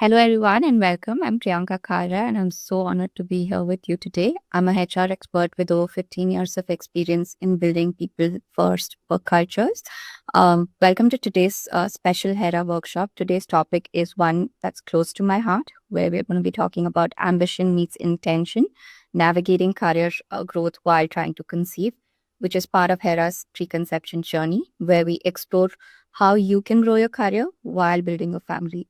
Hello, everyone, and welcome. I'm Priyanka Khara, and I'm so honored to be here with you today. I'm a HR expert with over 15 years of experience in building people first work cultures. Welcome to today's special HERA workshop. Today's topic is one that's close to my heart, where we're going to be talking about ambition meets intention, navigating career growth while trying to conceive, which is part of HERA's preconception journey, where we explore how you can grow your career while building a family.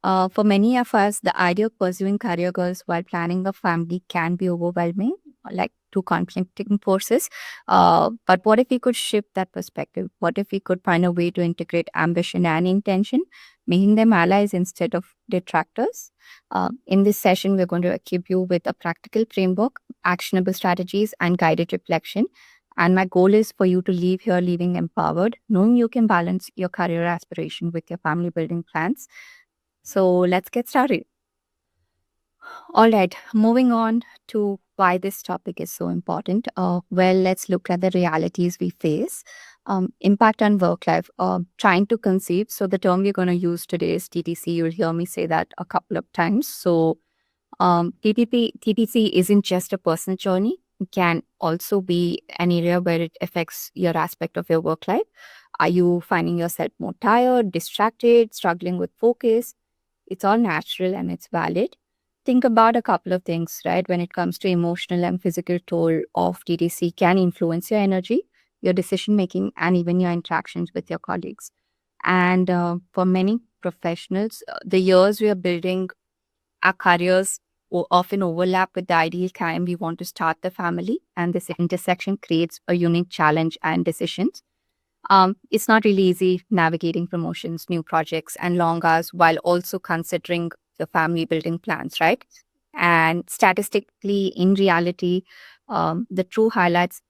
For many of us, the idea of pursuing career goals while planning a family can be overwhelming, like two conflicting forces. But what if we could shift that perspective? What if we could find a way to integrate ambition and intention, making them allies instead of detractors? In this session, we're going to equip you with a practical framework, actionable strategies, and guided reflection. And my goal is for you to leave here leaving empowered, knowing you can balance your career aspiration with your family building plans. So let's get started. All right, moving on to why this topic is so important. Let's look at the realities we face. Impact on work life, trying to conceive. So, the term we're going to use today is TTC. You'll hear me say that a couple of times. So, TTC isn't just a personal journey, it can also be an area where it affects your aspect of your work life. Are you finding yourself more tired, distracted, struggling with focus? It's all natural and it's valid. Think about a couple of things, right? When it comes to emotional and physical toll of TTC can influence your energy, your decision making, and even your interactions with your colleagues. And for many professionals, the years we are building our careers often overlap with the ideal time we want to start the family, and this intersection creates a unique challenge and decisions. It's not really easy navigating promotions, new projects, and long hours while also considering the family building plans, right? And statistically, in reality, the true highlights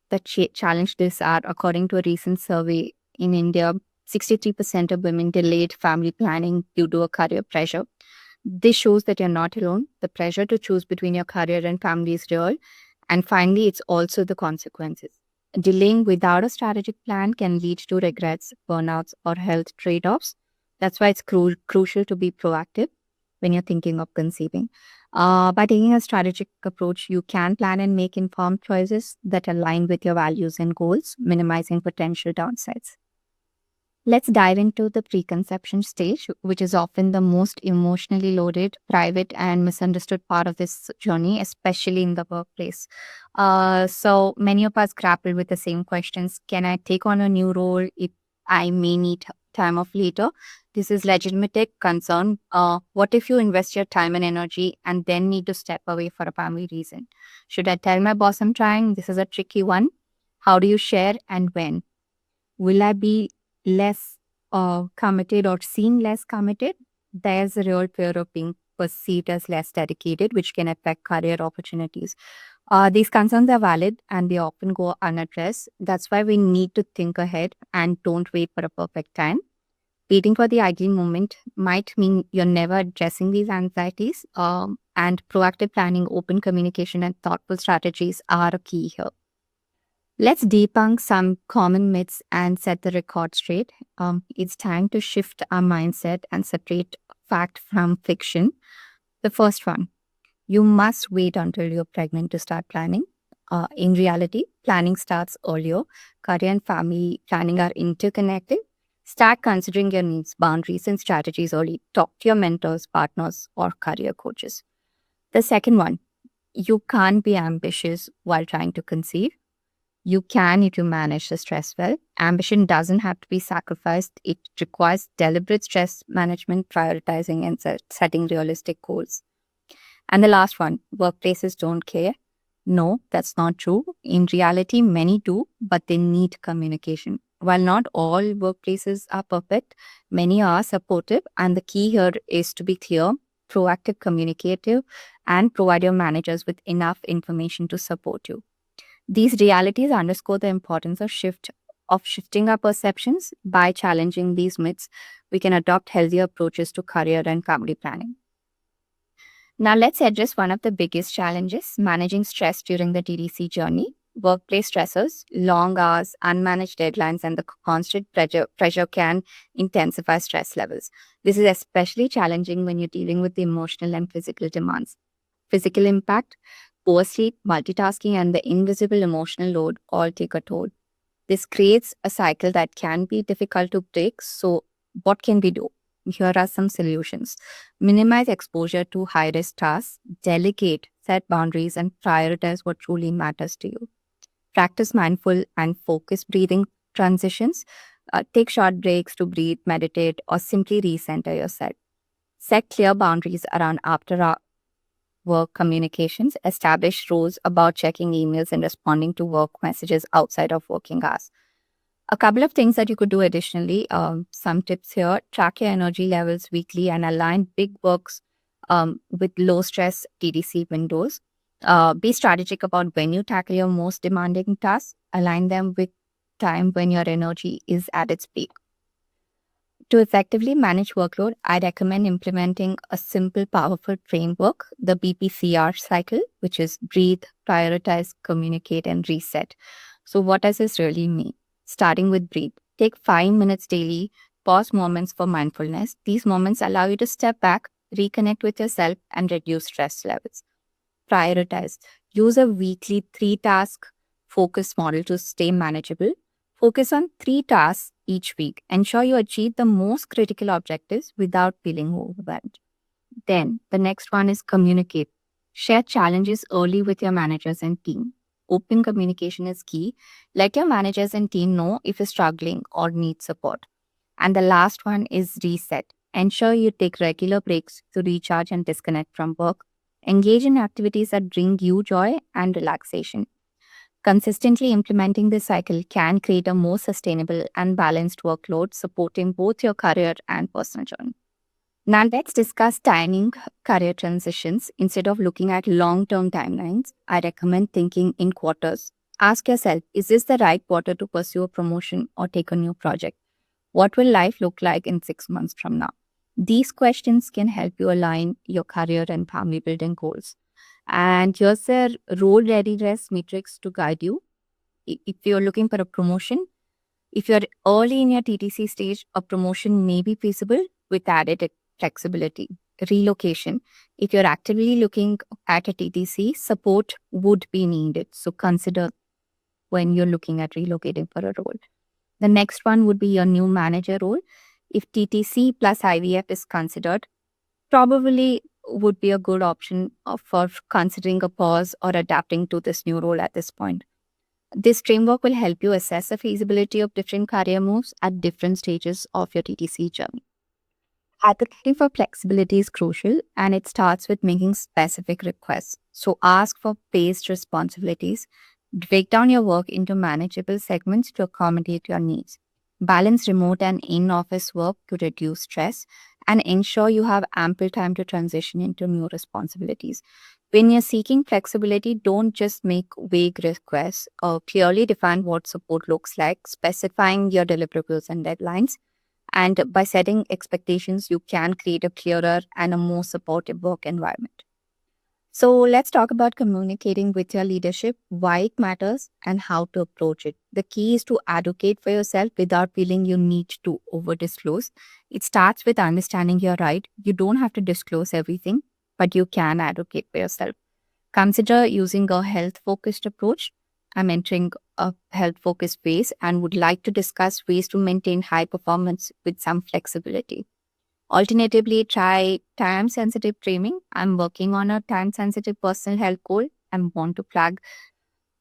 that challenge this are, according to a recent survey in India, 63% of women delayed family planning due to a career pressure. This shows that you're not alone. The pressure to choose between your career and family is real. And finally, it's also the consequences. Delaying without a strategic plan can lead to regrets, burnouts, or health trade offs. That's why it's crucial to be proactive when you're thinking of conceiving. By taking a strategic approach, you can plan and make informed choices that align with your values and goals, minimizing potential downsides. Let's dive into the preconception stage, which is often the most emotionally loaded, private, and misunderstood part of this journey, especially in the workplace. So many of us grapple with the same questions. Can I take on a new role if I may need time off later? This is legitimate concern. What if you invest your time and energy and then need to step away for a family reason? Should I tell my boss I'm trying? This is a tricky one. How do you share and when? Will I be less committed or seen less committed? There's a real fear of being perceived as less dedicated, which can affect career opportunities. These concerns are valid and they often go unaddressed. That's why we need to think ahead and don't wait for a perfect time. Waiting for the ideal moment might mean you're never addressing these anxieties. And proactive planning, open communication, and thoughtful strategies are a key here. Let's debunk some common myths and set the record straight. It's time to shift our mindset and separate fact from fiction. The first one, you must wait until you're pregnant to start planning. In reality, planning starts earlier. Career and family planning are interconnected. Start considering your needs, boundaries, and strategies early. Talk to your mentors, partners, or career coaches. The second one, you can't be ambitious while trying to conceive. You can if you manage the stress well. Ambition doesn't have to be sacrificed. It requires deliberate stress management, prioritizing, and setting realistic goals. And the last one, workplaces don't care. No, that's not true. In reality, many do, but they need communication. While not all workplaces are perfect, many are supportive. And the key here is to be clear, proactive, communicative, and provide your managers with enough information to support you. These realities underscore the importance of shifting our perceptions. By challenging these myths, we can adopt healthier approaches to career and family planning. Now, let's address one of the biggest challenges, managing stress during the TDC journey. workplace stressors, long hours, unmanaged deadlines, and the constant pressure can intensify stress levels. This is especially challenging when you're dealing with the emotional and physical demands. Physical impact, poor sleep, multitasking, and the invisible emotional load all take a toll. This creates a cycle that can be difficult to break. So, what can we do? Here are some solutions. Minimize exposure to high risk tasks, delegate, set boundaries, and prioritize what truly matters to you. Practice mindful and focused breathing transitions. Take short breaks to breathe, meditate, or simply recenter yourself. Set clear boundaries around after work communications. Establish rules about checking emails and responding to work messages outside of working hours. A couple of things that you could do additionally, some tips here: track your energy levels weekly and align big works with low stress TDC windows. Be strategic about when you tackle your most demanding tasks, align them with time when your energy is at its peak. To effectively manage workload, I recommend implementing a simple, powerful framework, the BPCR cycle, which is breathe, prioritize, communicate, and reset. So, what does this really mean? Starting with breathe, take 5 minutes daily, pause moments for mindfulness. These moments allow you to step back, reconnect with yourself, and reduce stress levels. Prioritize, use a weekly 3 task focus model to stay manageable. Focus on 3 tasks each week. Ensure you achieve the most critical objectives without feeling overwhelmed. Then, the next one is communicate. Share challenges early with your managers and team. Open communication is key. Let your managers and team know if you're struggling or need support. And the last one is reset. Ensure you take regular breaks to recharge and disconnect from work. Engage in activities that bring you joy and relaxation. Consistently implementing this cycle can create a more sustainable and balanced workload, supporting both your career and personal journey. Now, let's discuss timing career transitions. Instead of looking at long term timelines, I recommend thinking in quarters. Ask yourself, is this the right quarter to pursue a promotion or take a new project? What will life look like in 6 months from now? These questions can help you align your career and family building goals. And here's a role readiness matrix to guide you. If you're looking for a promotion, if you're early in your TTC stage, a promotion may be feasible with added flexibility. Relocation. If you're actively looking at a TTC, support would be needed. So consider when you're looking at relocating for a role. The next one would be your new manager role. If TTC plus IVF is considered, probably would be a good option for considering a pause or adapting to this new role at this point. This framework will help you assess the feasibility of different career moves at different stages of your TTC journey. Advocating for flexibility is crucial, and it starts with making specific requests. So ask for paced responsibilities. Break down your work into manageable segments to accommodate your needs. Balance remote and in office work to reduce stress, and ensure you have ample time to transition into new responsibilities. When you're seeking flexibility, don't just make vague requests, or clearly define what support looks like, specifying your deliverables and deadlines. And by setting expectations, you can create a clearer and a more supportive work environment. So let's talk about communicating with your leadership, why it matters, and how to approach it. The key is to advocate for yourself without feeling you need to over disclose. It starts with understanding your right. You don't have to disclose everything, but you can advocate for yourself. Consider using a health focused approach. I'm entering a health focused phase and would like to discuss ways to maintain high performance with some flexibility. Alternatively, try time sensitive framing. I'm working on a time sensitive personal health goal and want to flag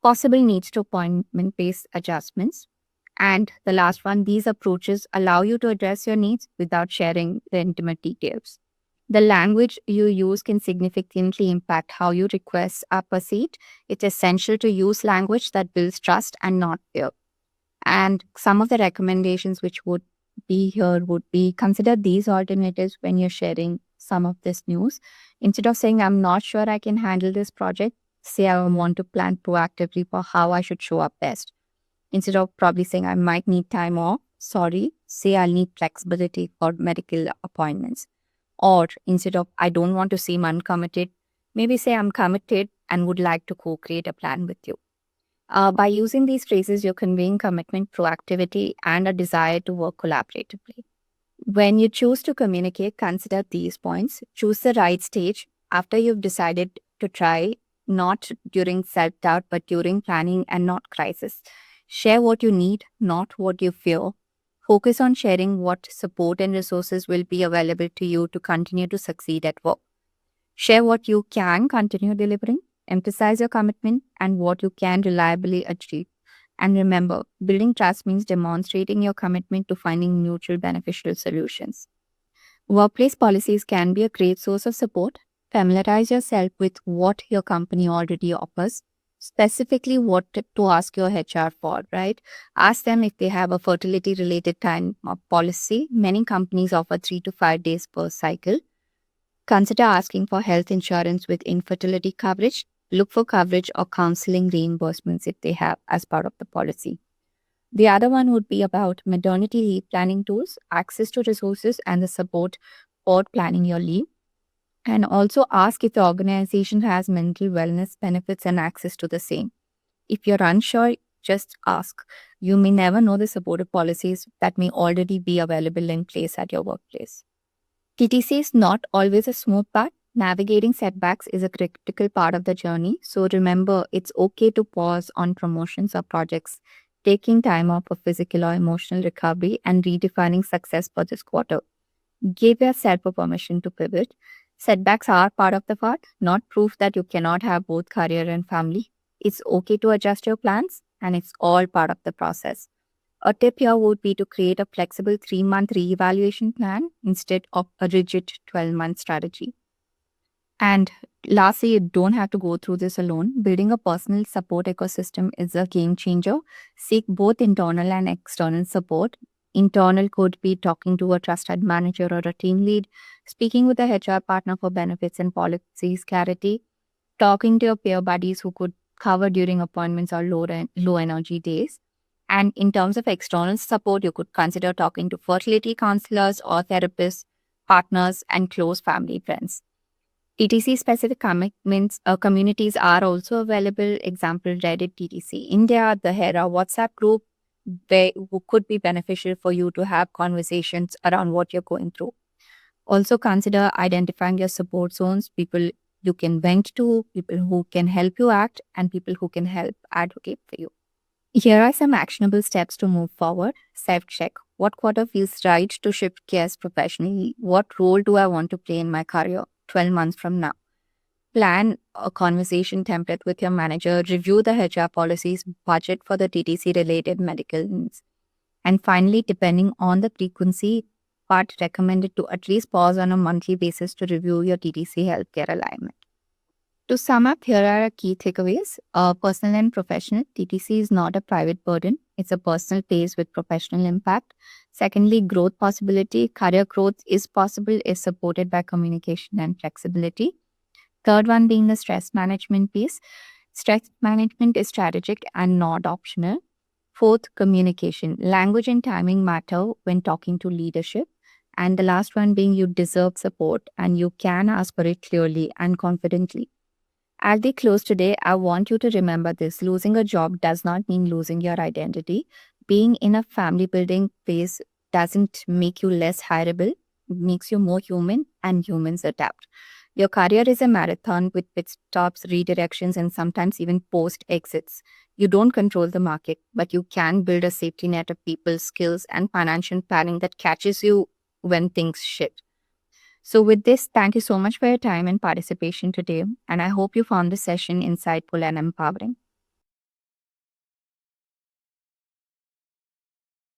possible needs to appointment based adjustments. And the last one, these approaches allow you to address your needs without sharing the intimate details. The language you use can significantly impact how your requests are perceived. It's essential to use language that builds trust and not fear. And some of the recommendations which would be here would be: consider these alternatives when you're sharing some of this news. Instead of saying, I'm not sure I can handle this project, say, I want to plan proactively for how I should show up best. Instead of probably saying, I might need time off, sorry, say, I'll need flexibility for medical appointments. Or instead of, I don't want to seem uncommitted, maybe say, I'm committed and would like to co create a plan with you. By using these phrases, you're conveying commitment, proactivity, and a desire to work collaboratively. When you choose to communicate, consider these points. Choose the right stage after you've decided to try, not during self doubt, but during planning and not crisis. Share what you need, not what you fear. Focus on sharing what support and resources will be available to you to continue to succeed at work. Share what you can continue delivering. Emphasize your commitment and what you can reliably achieve. And remember, building trust means demonstrating your commitment to finding mutual beneficial solutions. Workplace policies can be a great source of support. Familiarize yourself with what your company already offers, specifically what to ask your HR for, right? Ask them if they have a fertility related time policy. Many companies offer 3 to 5 days per cycle. Consider asking for health insurance with infertility coverage. Look for coverage or counseling reimbursements if they have as part of the policy. The other one would be about maternity leave planning tools, access to resources, and the support for planning your leave. And also ask if the organization has mental wellness benefits and access to the same. If you're unsure, just ask. You may never know the supportive policies that may already be available in place at your workplace. TTC is not always a smooth path. Navigating setbacks is a critical part of the journey. So remember, it's okay to pause on promotions or projects, taking time off for physical or emotional recovery, and redefining success for this quarter. Give yourself a permission to pivot. Setbacks are part of the path, not proof that you cannot have both career and family. It's okay to adjust your plans, and it's all part of the process. A tip here would be to create a flexible 3-month reevaluation plan instead of a rigid 12-month strategy. And lastly, you don't have to go through this alone. Building a personal support ecosystem is a game changer. Seek both internal and external support. Internal could be talking to a trusted manager or a team lead, speaking with a HR partner for benefits and policies clarity, talking to your peer buddies who could cover during appointments or low energy days. And in terms of external support, you could consider talking to fertility counselors or therapists, partners, and close family friends. TTC specific commitments communities are also available. Example, Reddit TTC India, the Hera WhatsApp group, who could be beneficial for you to have conversations around what you're going through. Also consider identifying your support zones, people you can vent to, people who can help you act, and people who can help advocate for you. Here are some actionable steps to move forward. Self-check. What quarter feels right to shift gears professionally? What role do I want to play in my career 12 months from now? Plan a conversation template with your manager. Review the HR policies. Budget for the TTC-related medical needs. And finally, depending on the frequency, but recommended to at least pause on a monthly basis to review your TTC healthcare alignment. To sum up, here are our key takeaways. Personal and professional, TTC is not a private burden. It's a personal pace with professional impact. Secondly, growth possibility. Career growth is possible if supported by communication and flexibility. Third one being the stress management piece. Stress management is strategic and not optional. Fourth, communication. Language and timing matter when talking to leadership. And the last one being you deserve support and you can ask for it clearly and confidently. As we close today, I want you to remember this. Losing a job does not mean losing your identity. Being in a family building phase doesn't make you less hireable. It makes you more human, and humans adapt. Your career is a marathon with pit stops, redirections, and sometimes even post exits. You don't control the market, but you can build a safety net of people, skills, and financial planning that catches you when things shift. So, with this, thank you so much for your time and participation today. And I hope you found this session insightful and empowering.